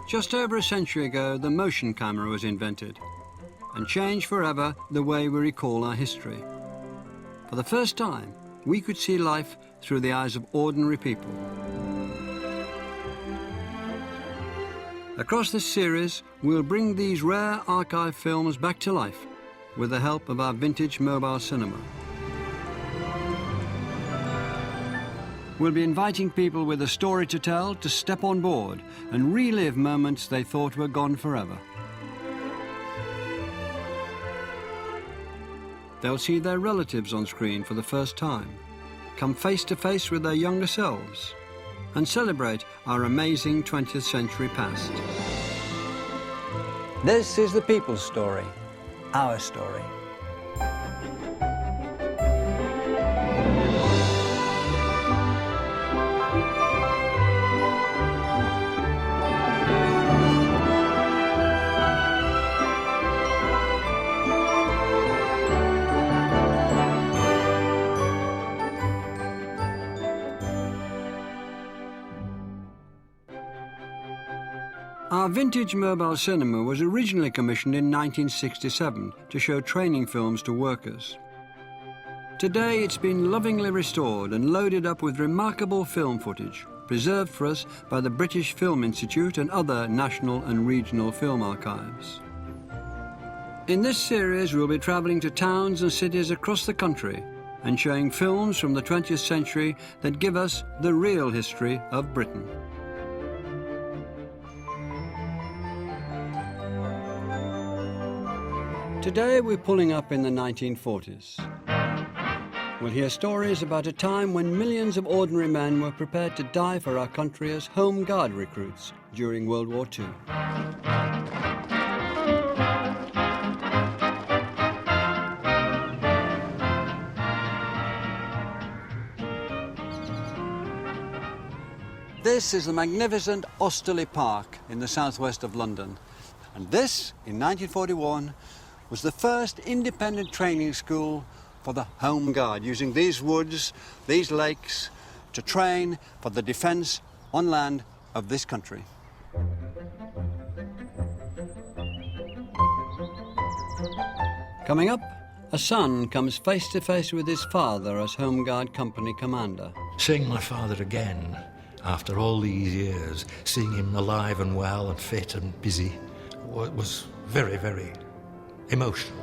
Just over a century ago, the motion camera was invented and changed forever the way we recall our history. For the first time, we could see life through the eyes of ordinary people. Across this series, we'll bring these rare archive films back to life with the help of our vintage mobile cinema. We'll be inviting people with a story to tell to step on board and relive moments they thought were gone forever. They'll see their relatives on screen for the first time, come face to face with their younger selves, and celebrate our amazing 20th century past. This is the people's story, our story. Our vintage mobile cinema was originally commissioned in 1967 to show training films to workers. Today it's been lovingly restored and loaded up with remarkable film footage, preserved for us by the British Film Institute and other national and regional film archives. In this series we'll be travelling to towns and cities across the country and showing films from the 20th century that give us the real history of Britain. Today we're pulling up in the 1940s. We'll hear stories about a time when millions of ordinary men were prepared to die for our country as Home Guard recruits during World War II. This is the magnificent Osterley Park in the southwest of London. And this, in 1941, was the first independent training school for the Home Guard, using these woods, these lakes, to train for the defence on land of this country. Coming up, a son comes face to face with his father as Home Guard company commander. Seeing my father again, after all these years, seeing him alive and well and fit and busy, was very, very emotional.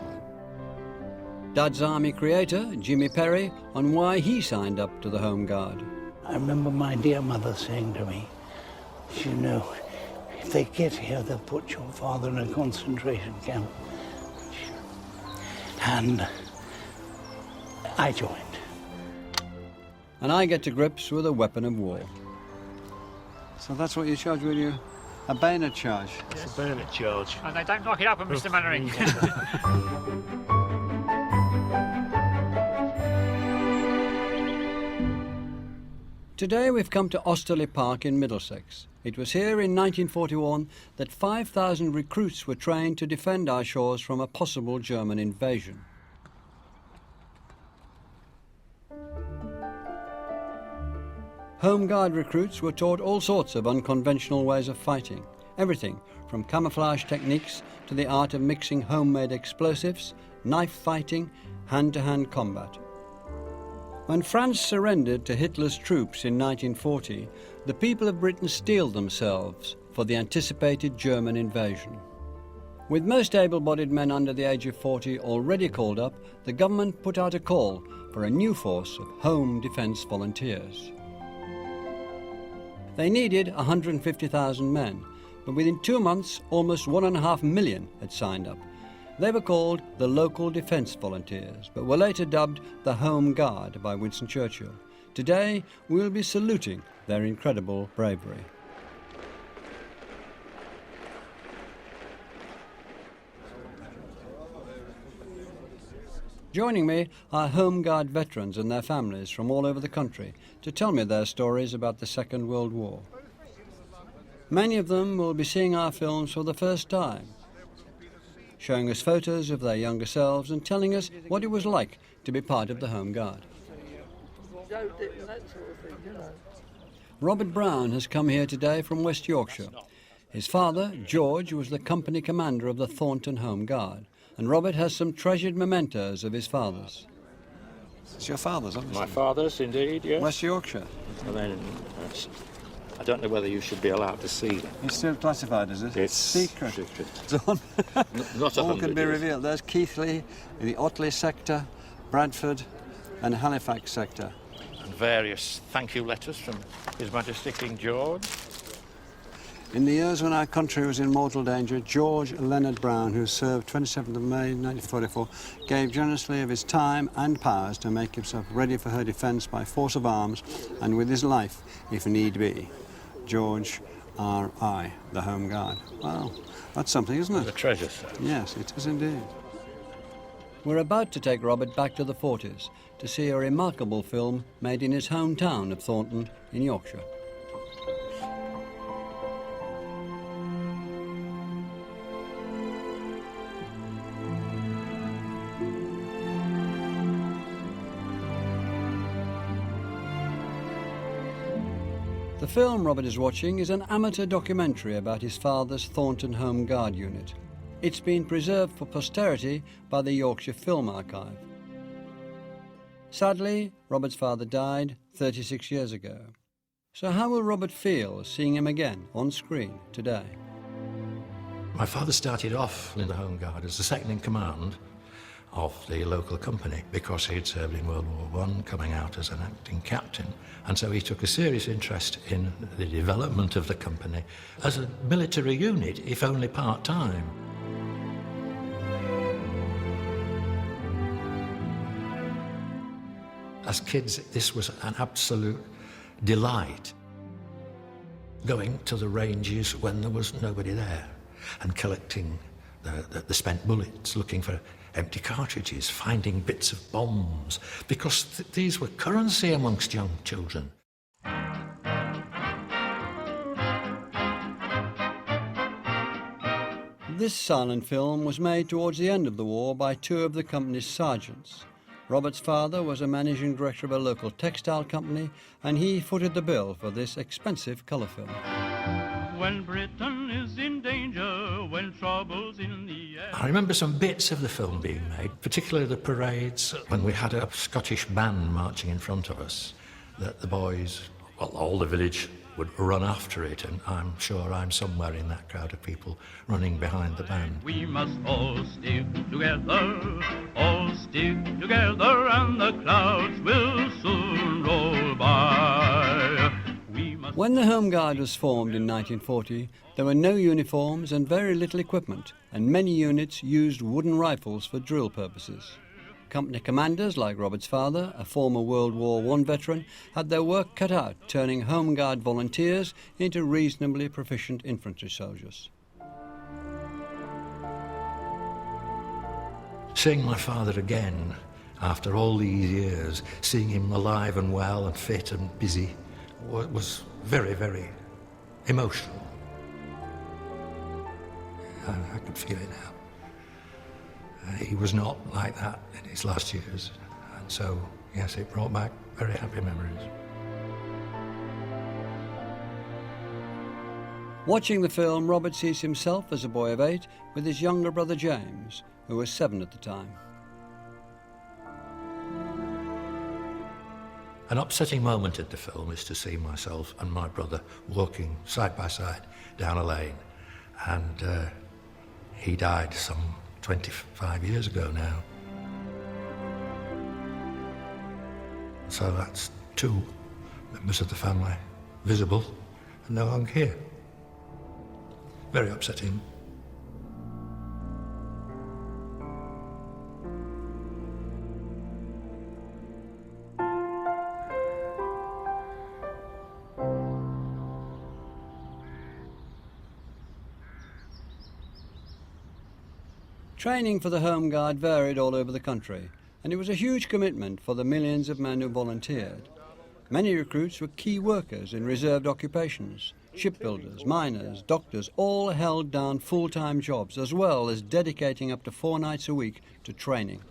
Dad's Army creator, Jimmy Perry, on why he signed up to the Home Guard. I remember my dear mother saying to me, you know, if they get here, they'll put your father in a concentration camp. And I joined. And I get to grips with a weapon of war. So that's what you're charged with, a bayonet charge? Yes. It's a bayonet charge. And they don't knock it up on Mr. Mannering. Today we've come to Osterley Park in Middlesex. It was here in 1941 that 5,000 recruits were trained to defend our shores from a possible German invasion. Home Guard recruits were taught all sorts of unconventional ways of fighting. Everything from camouflage techniques to the art of mixing homemade explosives, knife fighting, hand-to-hand combat. When France surrendered to Hitler's troops in 1940, the people of Britain steeled themselves for the anticipated German invasion. With most able-bodied men under the age of 40 already called up, the government put out a call for a new force of home defence volunteers. They needed 150,000 men, but within 2 months, almost 1.5 million had signed up. They were called the Local Defence Volunteers, but were later dubbed the Home Guard by Winston Churchill. Today, we'll be saluting their incredible bravery. Joining me are Home Guard veterans and their families from all over the country to tell me their stories about the Second World War. Many of them will be seeing our films for the first time, showing us photos of their younger selves and telling us what it was like to be part of the Home Guard. Robert Brown has come here today from West Yorkshire. His father, George, was the company commander of the Thornton Home Guard, and Robert has some treasured mementos of his father's. It's your father's, obviously. My father's, indeed, yes. West Yorkshire. Well, then, I don't know whether you should be allowed to see them. It's still classified, is it? It's secret. Not All can be 100 years. revealed. There's Keighley, the Osterley sector, Bradford and Halifax sector. And various thank you letters from His Majesty King George. In the years when our country was in mortal danger, George Leonard Brown, who served 27th of May 1944, gave generously of his time and powers to make himself ready for her defence by force of arms and with his life, if need be. George R.I., the Home Guard. Well, that's something, isn't it? A treasure, sir. Yes, it is indeed. We're about to take Robert back to the 40s to see a remarkable film made in his hometown of Thornton in Yorkshire. The film Robert is watching is an amateur documentary about his father's Thornton Home Guard unit. It's been preserved for posterity by the Yorkshire Film Archive. Sadly, Robert's father died 36 years ago. So how will Robert feel seeing him again on screen today? My father started off in the Home Guard as the second in command of the local company because he'd served in World War I, coming out as an acting captain. And so he took a serious interest in the development of the company as a military unit, if only part-time. As kids, this was an absolute delight. Going to the ranges when there was nobody there and collecting the spent bullets, looking for empty cartridges, finding bits of bombs, because these were currency amongst young children. This silent film was made towards the end of the war by two of the company's sergeants. Robert's father was a managing director of a local textile company, and he footed the bill for this expensive colour film. When Britain is in danger, when trouble's in the air. I remember some bits of the film being made, particularly the parades, when we had a Scottish band marching in front of us, that the boys, well, all the village would run after it, and I'm sure I'm somewhere in that crowd of people running behind the band. We must all stick together, and the clouds will soon roll by. When the Home Guard was formed in 1940, there were no uniforms and very little equipment, and many units used wooden rifles for drill purposes. Company commanders, like Robert's father, a former World War I veteran, had their work cut out, turning Home Guard volunteers into reasonably proficient infantry soldiers. Seeing my father again, after all these years, seeing him alive and well and fit and busy, was very, very emotional. I could feel it now. He was not like that in his last years, and so, yes, it brought back very happy memories. Watching the film, Robert sees himself as a boy of 8 with his younger brother James, who was 7 at the time. An upsetting moment in the film is to see myself and my brother walking side by side down a lane, and he died some 25 years ago now. So that's 2 members of the family visible and no longer here. Very upsetting. Training for the Home Guard varied all over the country, and it was a huge commitment for the millions of men who volunteered. Many recruits were key workers in reserved occupations. Shipbuilders, miners, doctors, all held down full-time jobs, as well as dedicating up to 4 nights a week to training.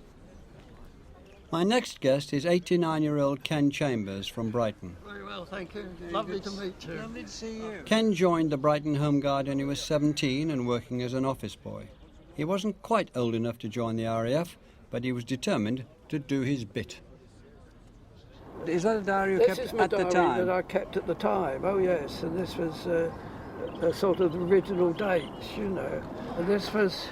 My next guest is 89-year-old Ken Chambers from Brighton. Very well, thank you. Lovely to meet you. Lovely to see you. Ken joined the Brighton Home Guard when he was 17 and working as an office boy. He wasn't quite old enough to join the RAF, but he was determined to do his bit. Is that a diary you This kept is my at the diary time? that I kept at the time. Oh yes, and this was a sort of original dates, you know. And this was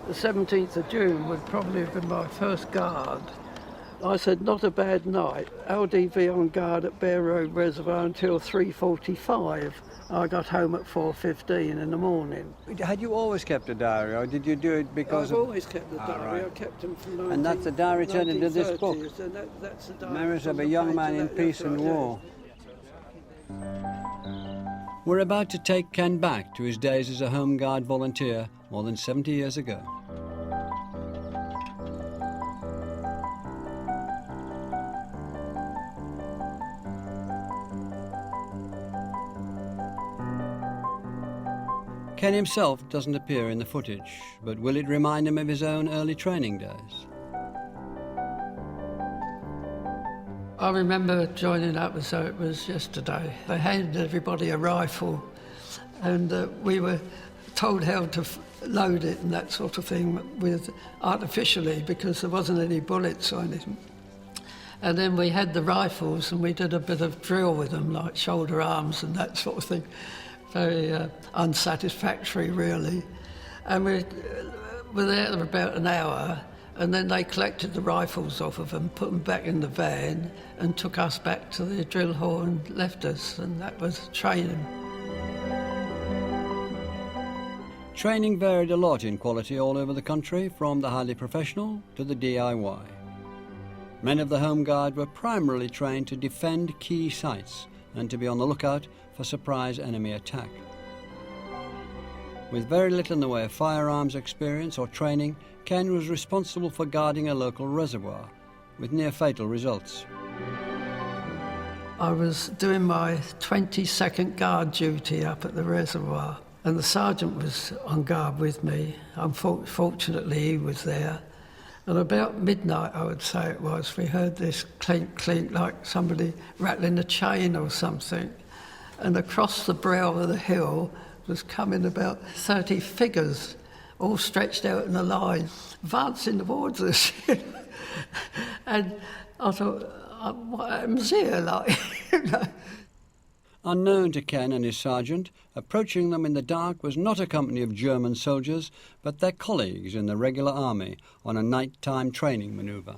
the 17th of June. Would probably have been my first guard. I said, not a bad night. LDV on guard at Bear Road Reservoir until 3:45. I got home at 4:15 in the morning. Had you always kept a diary, or did you do it because I've of... always kept the diary. right. I kept them from And that's the diary turned into this book? 1930s, and that's the diary Memories from of a the young page man of in that, peace yes, and right, war. We're about to take Ken back to his days as a Home Guard volunteer more than 70 years ago. Ken himself doesn't appear in the footage, but will it remind him of his own early training days? I remember joining up as though it was yesterday. They handed everybody a rifle, and we were told how to load it and that sort of thing with artificially, because there wasn't any bullets on it. And then we had the rifles and we did a bit of drill with them, like shoulder arms and that sort of thing. Very unsatisfactory, really. And we were there for about an hour, and then they collected the rifles off of them, put them back in the van, and took us back to the drill hall and left us, and that was training. Training varied a lot in quality all over the country, from the highly professional to the DIY. Men of the Home Guard were primarily trained to defend key sites and to be on the lookout for surprise enemy attack. With very little in the way of firearms experience or training, Ken was responsible for guarding a local reservoir, with near-fatal results. I was doing my 22nd guard duty up at the reservoir, and the sergeant was on guard with me. Fortunately, he was there. And about midnight, I would say it was, we heard this clink, clink, like somebody rattling a chain or something. And across the brow of the hill was coming about 30 figures, all stretched out in a line, advancing towards us. And I thought, what happens here? Like, you know. Unknown to Ken and his sergeant, approaching them in the dark was not a company of German soldiers, but their colleagues in the regular army on a nighttime training manoeuvre.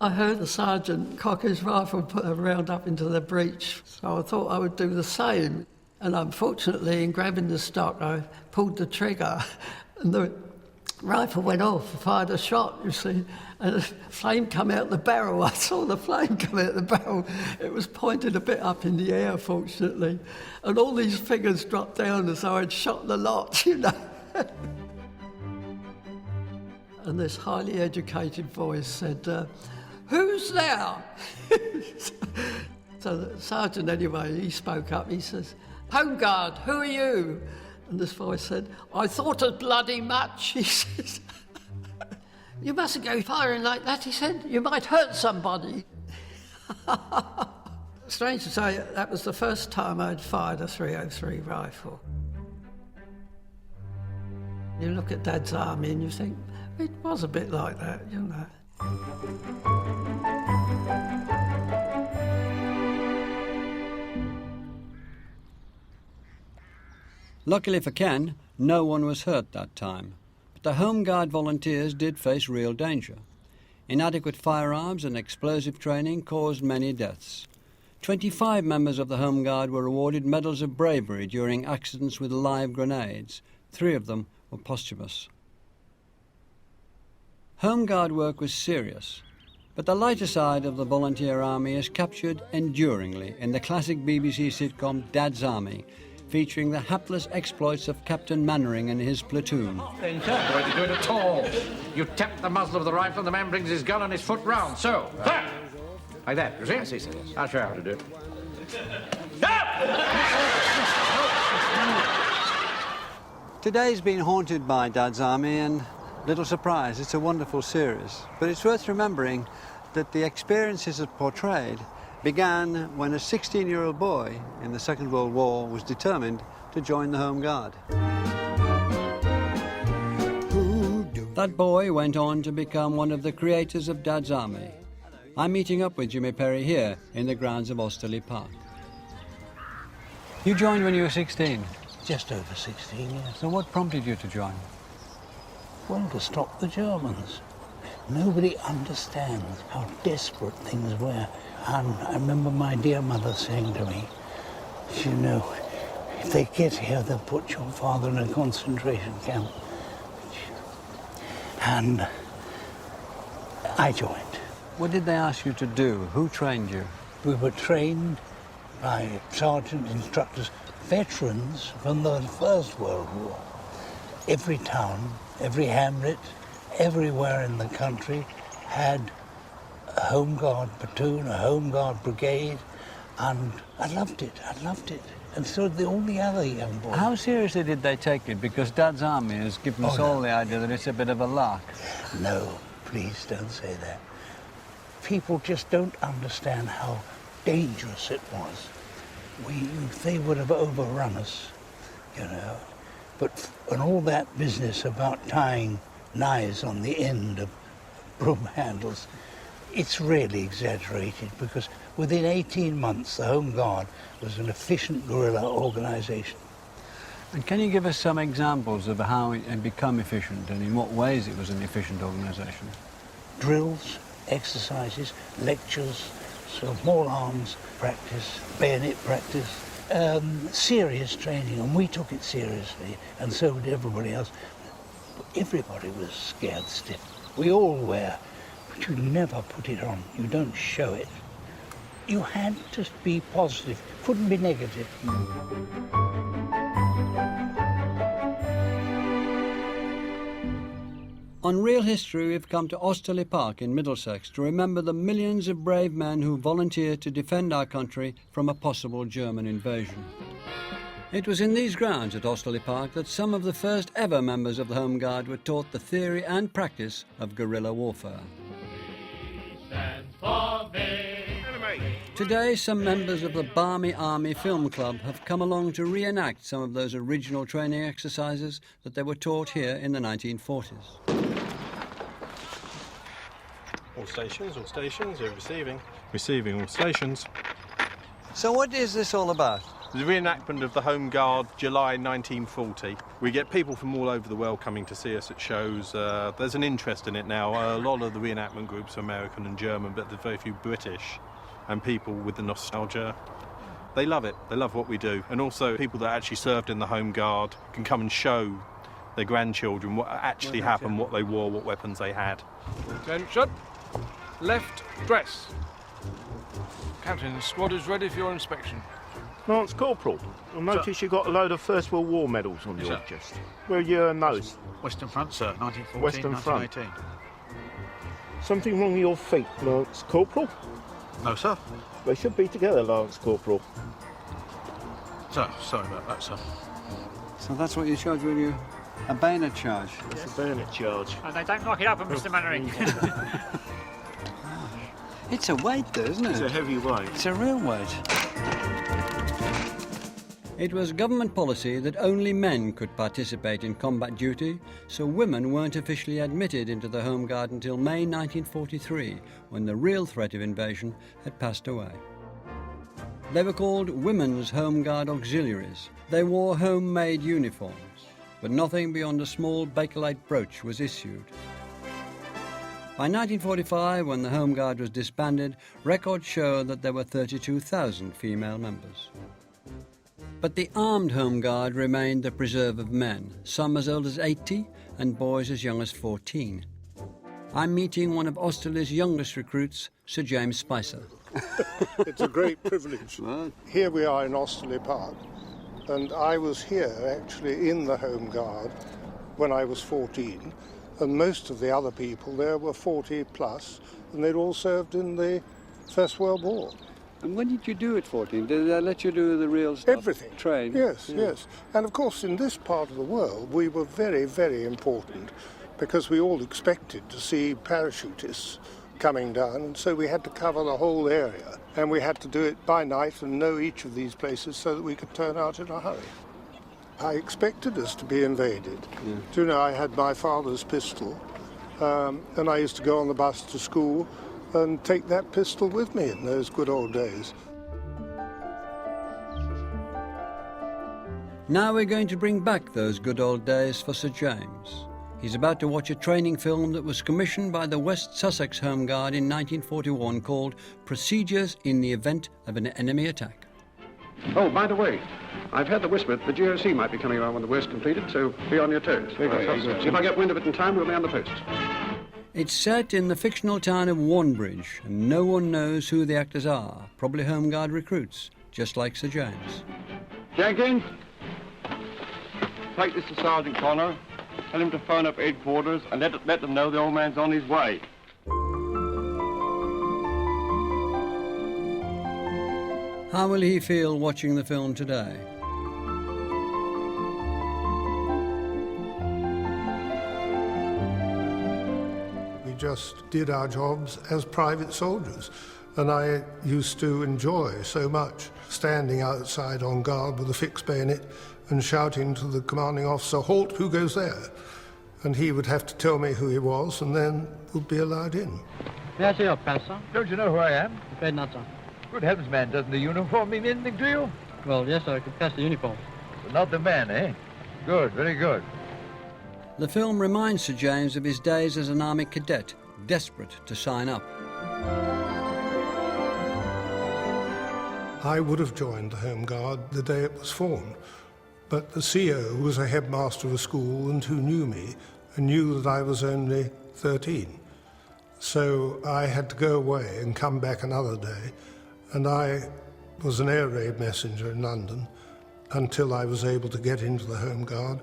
I heard the sergeant cock his rifle, put a round up into the breech, so I thought I would do the same. And unfortunately, in grabbing the stock, I pulled the trigger, and the rifle went off, fired a shot, you see, and a flame come out the barrel. I saw the flame come out the barrel. It was pointed a bit up in the air, fortunately, and all these figures dropped down as though I'd shot the lot, you know. And this highly educated voice said, "Who's there?" So the sergeant, anyway, he spoke up. He says, "Home Guard, who are you?" And this voice said, "I thought as bloody much," he says. "You mustn't go firing like that," he said. "You might hurt somebody." Strange to say, that was the first time I'd fired a .303 rifle. You look at Dad's army and you think, it was a bit like that, you know. Luckily for Ken, no one was hurt that time, but the Home Guard volunteers did face real danger. Inadequate firearms and explosive training caused many deaths. 25 members of the Home Guard were awarded medals of bravery during accidents with live grenades. 3 of them were posthumous. Home Guard work was serious, but the lighter side of the volunteer army is captured enduringly in the classic BBC sitcom Dad's Army, featuring the hapless exploits of Captain Mannering and his platoon. Then, sir, the way to do it at all. You tap the muzzle of the rifle and the man brings his gun and his foot round, so. There! Like that, you see? I see, sir. I'll show you how to do it. Today's been haunted by Dad's Army, and Little surprise, it's a wonderful series. But it's worth remembering that the experiences it portrayed began when a 16-year-old boy in the Second World War was determined to join the Home Guard. That boy went on to become one of the creators of Dad's Army. I'm meeting up with Jimmy Perry here in the grounds of Osterley Park. You joined when you were 16? Just over 16 years. So what prompted you to join? Well, to stop the Germans. Nobody understands how desperate things were. And I remember my dear mother saying to me, you know, if they get here, they'll put your father in a concentration camp. And I joined. What did they ask you to do? Who trained you? We were trained by sergeant instructors, veterans from the First World War. Every town, every hamlet, everywhere in the country had a Home Guard platoon, a Home Guard brigade, and I loved it. And so did all the other young boys. How seriously did they take it? Because Dad's Army has given us all the idea that it's a bit of a lark. No, please don't say that. People just don't understand how dangerous it was. They would have overrun us, you know. But and all that business about tying knives on the end of broom handles, it's really exaggerated, because within 18 months the Home Guard was an efficient guerrilla organisation. And can you give us some examples of how it had become efficient and in what ways it was an efficient organisation? Drills, exercises, lectures, small arms practice, bayonet practice, serious training, and we took it seriously, and so did everybody else. Everybody was scared stiff. We all were, but you never put it on. You don't show it. You had to be positive, couldn't be negative. On Real History, we've come to Osterley Park in Middlesex to remember the millions of brave men who volunteered to defend our country from a possible German invasion. It was in these grounds at Osterley Park that some of the first ever members of the Home Guard were taught the theory and practice of guerrilla warfare. Today, some members of the Barmy Army Film Club have come along to reenact some of those original training exercises that they were taught here in the 1940s. All stations, you're receiving. Receiving, all stations. So what is this all about? The reenactment of the Home Guard, July 1940. We get people from all over the world coming to see us at shows. There's an interest in it now. A lot of the reenactment groups are American and German, but there's very few British. And people with the nostalgia, they love it. They love what we do. And also people that actually served in the Home Guard can come and show their grandchildren what actually happened, what they wore, what weapons they had. Attention. Left dress. Captain, the squad is ready for your inspection. Lance Corporal, I notice you got a load of First World War medals on your chest. Where are you earned those? Western Front, sir, 1914, Western 1918. Front. Something wrong with your feet, Lance Corporal? No, sir. They should be together, Lance Corporal. Sir, sorry about that, sir. So that's what you charge with you? A bayonet charge? It's a bayonet charge. And they don't knock it up, Mr. Mannering. It's a weight though, isn't it? It's a heavy weight. It's a real weight. It was government policy that only men could participate in combat duty, so women weren't officially admitted into the Home Guard until May 1943, when the real threat of invasion had passed away. They were called Women's Home Guard Auxiliaries. They wore homemade uniforms, but nothing beyond a small Bakelite brooch was issued. By 1945, when the Home Guard was disbanded, records show that there were 32,000 female members. But the armed Home Guard remained the preserve of men, some as old as 80 and boys as young as 14. I'm meeting one of Osterley's youngest recruits, Sir James Spicer. It's a great privilege. Here we are in Osterley Park, and I was here actually in the Home Guard when I was 14, and most of the other people there were 40 plus, and they'd all served in the First World War. And what did you do at 14? Did they let you do the real stuff? Everything. Train? Yes, yes. And of course in this part of the world we were very, very important. because we all expected to see parachutists coming down, and so we had to cover the whole area, and we had to do it by night and know each of these places so that we could turn out in a hurry. I expected us to be invaded. Yeah. Do you know, I had my father's pistol, and I used to go on the bus to school and take that pistol with me in those good old days. Now we're going to bring back those good old days for Sir James. He's about to watch a training film that was commissioned by the West Sussex Home Guard in 1941 called Procedures in the Event of an Enemy Attack. Oh, by the way, I've heard the whisper that the GOC might be coming around when the work's completed, so be on your toes. If I get wind of it in time, we'll be on the posts. It's set in the fictional town of Wanbridge, and no one knows who the actors are. Probably Home Guard recruits, just like Sir James. Jenkins, take this to Sergeant Connor. Tell him to phone up headquarters and let them know the old man's on his way. How will he feel watching the film today? We just did our jobs as private soldiers, and I used to enjoy so much standing outside on guard with a fixed bayonet and shouting to the commanding officer, "Halt, who goes there?" And he would have to tell me who he was, and then would be allowed in. May I see your pass, sir? Don't you know who I am? Afraid not, sir. Good heavens, man, doesn't the uniform mean anything to you? Well, yes, sir, I could pass the uniform. But not the man, eh? Good, very good. The film reminds Sir James of his days as an army cadet, desperate to sign up. I would have joined the Home Guard the day it was formed, but the CO, who was a headmaster of a school and who knew me, and knew that I was only 13. So I had to go away and come back another day, and I was an air raid messenger in London until I was able to get into the Home Guard,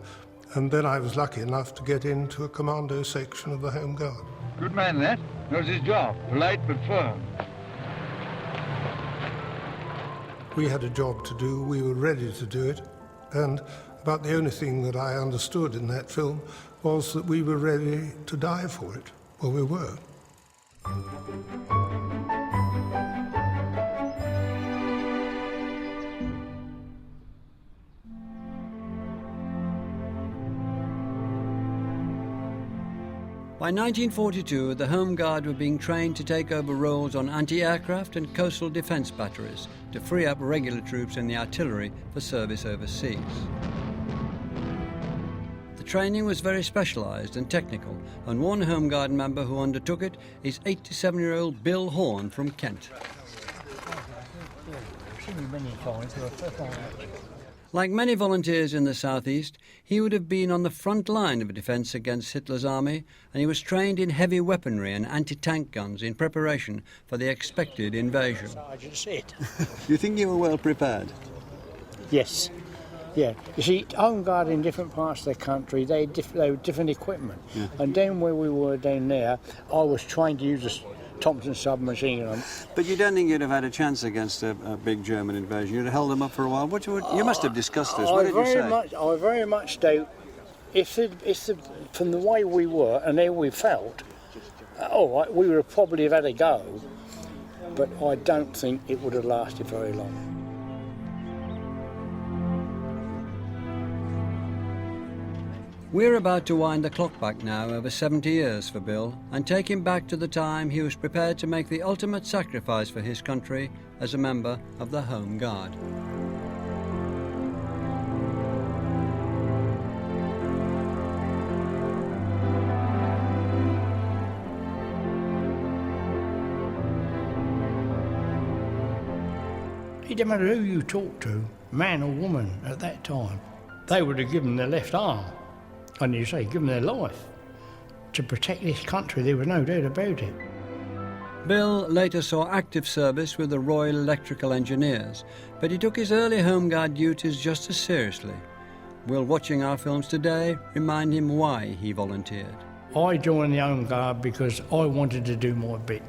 and then I was lucky enough to get into a commando section of the Home Guard. Good man, that. Knows his job. Polite but firm. We had a job to do, we were ready to do it, and about the only thing that I understood in that film was that we were ready to die for it. Well, we were. By 1942, the Home Guard were being trained to take over roles on anti-aircraft and coastal defence batteries to free up regular troops in the artillery for service overseas. The training was very specialised and technical, and one Home Guard member who undertook it is 87-year-old Bill Horn from Kent. Like many volunteers in the southeast, he would have been on the front line of defence against Hitler's army, and he was trained in heavy weaponry and anti-tank guns in preparation for the expected invasion. Sergeant said. You think you were well prepared? Yes. Yeah. You see, Home Guard in different parts of the country, they were different equipment. Yeah. And then where we were down there, I was trying to use a Thompson submachine gun. But you don't think you'd have had a chance against a big German invasion? You'd have held them up for a while? You must have discussed this. What did you say? I very much doubt, from the way we were and how we felt, we would have probably have had a go, but I don't think it would have lasted very long. We're about to wind the clock back now over 70 years for Bill and take him back to the time he was prepared to make the ultimate sacrifice for his country as a member of the Home Guard. It didn't matter who you talked to, man or woman at that time, they would have given their left arm. And you say, give them their life to protect this country. There was no doubt about it. Bill later saw active service with the Royal Electrical Engineers, but he took his early Home Guard duties just as seriously. Will watching our films today remind him why he volunteered? I joined the Home Guard because I wanted to do my bit.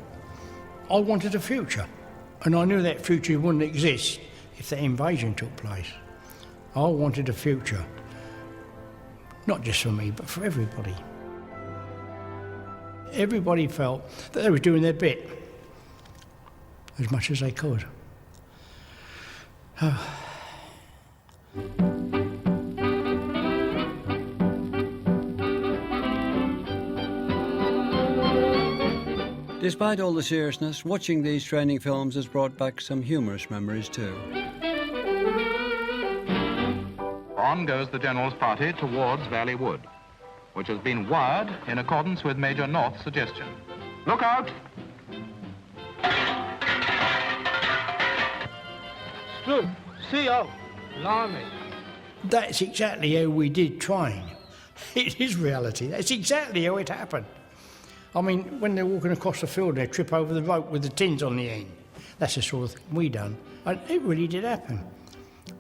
I wanted a future, and I knew that future wouldn't exist if the invasion took place. I wanted a future. Not just for me, but for everybody. Everybody felt that they were doing their bit as much as they could. Despite all the seriousness, watching these training films has brought back some humorous memories too. On goes the General's party towards Valley Wood, which has been wired in accordance with Major North's suggestion. Look out! Look, see how, blimey. That's exactly how we did train. It is reality. That's exactly how it happened. I mean, when they're walking across the field, they trip over the rope with the tins on the end. That's the sort of thing we done. And it really did happen.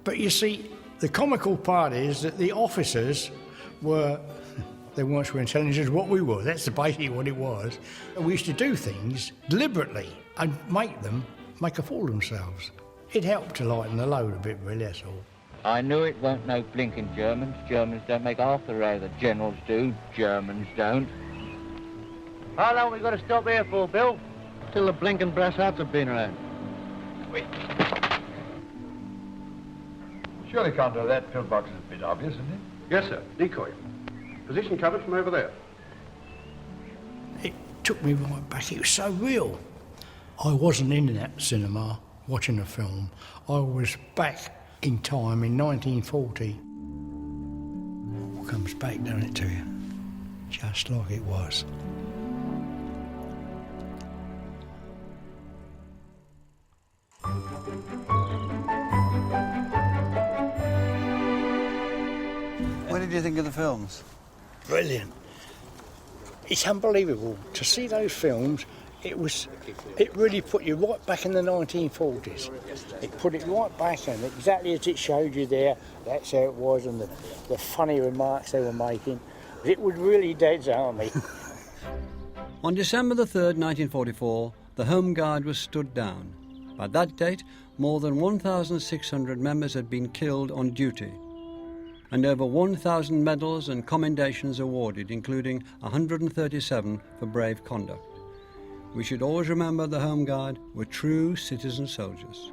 But you see, the comical part is that the officers they weren't so intelligent as what we were. That's basically what it was. We used to do things deliberately and make them make a fool of themselves. It helped to lighten the load a bit, really, that's all. I knew it weren't no blinking Germans. Germans don't make half the row that generals do. Germans don't. How long we got to stop here for, Bill? Till the blinking brass hats have been around. Wait. Surely can't do that. Pillbox is a bit obvious, isn't it? Yes, sir. Decoy. Position covered from over there. It took me right back. It was so real. I wasn't in that cinema watching the film. I was back in time in 1940. All comes back, doesn't it, to you? Just like it was. What did you think of the films? Brilliant. It's unbelievable to see those films. It really put you right back in the 1940s. It put it right back in, exactly as it showed you there. That's how it was, and the funny remarks they were making. It was really Dad's army. On December the 3rd, 1944, the Home Guard was stood down. By that date, more than 1,600 members had been killed on duty, and over 1,000 medals and commendations awarded, including 137 for brave conduct. We should always remember the Home Guard were true citizen soldiers.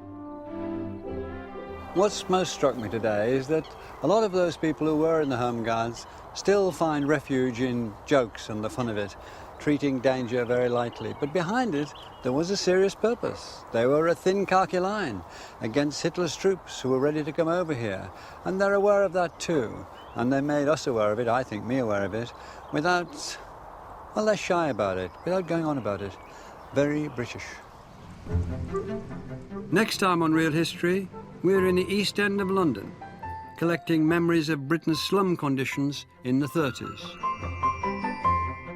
What's most struck me today is that a lot of those people who were in the Home Guards still find refuge in jokes and the fun of it, treating danger very lightly. But behind it, there was a serious purpose. They were a thin khaki line against Hitler's troops who were ready to come over here. And they're aware of that too. And they made us aware of it, I think me aware of it, without, well, they're shy about it, without going on about it. Very British. Next time on Real History, we're in the East End of London, collecting memories of Britain's slum conditions in the 30s.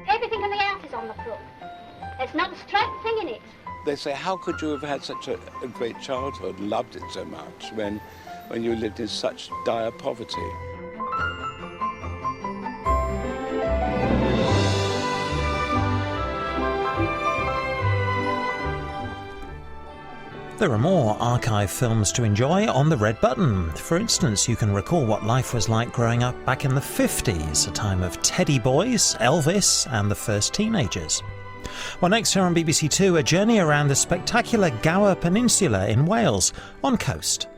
Everything on the house is on the floor. There's not a straight thing in it. They say, how could you have had such a great childhood, loved it so much, when you lived in such dire poverty? There are more archive films to enjoy on the red button. For instance, you can recall what life was like growing up back in the 50s, a time of teddy boys, Elvis and the first teenagers. Well, next here on BBC Two, a journey around the spectacular Gower Peninsula in Wales on Coast.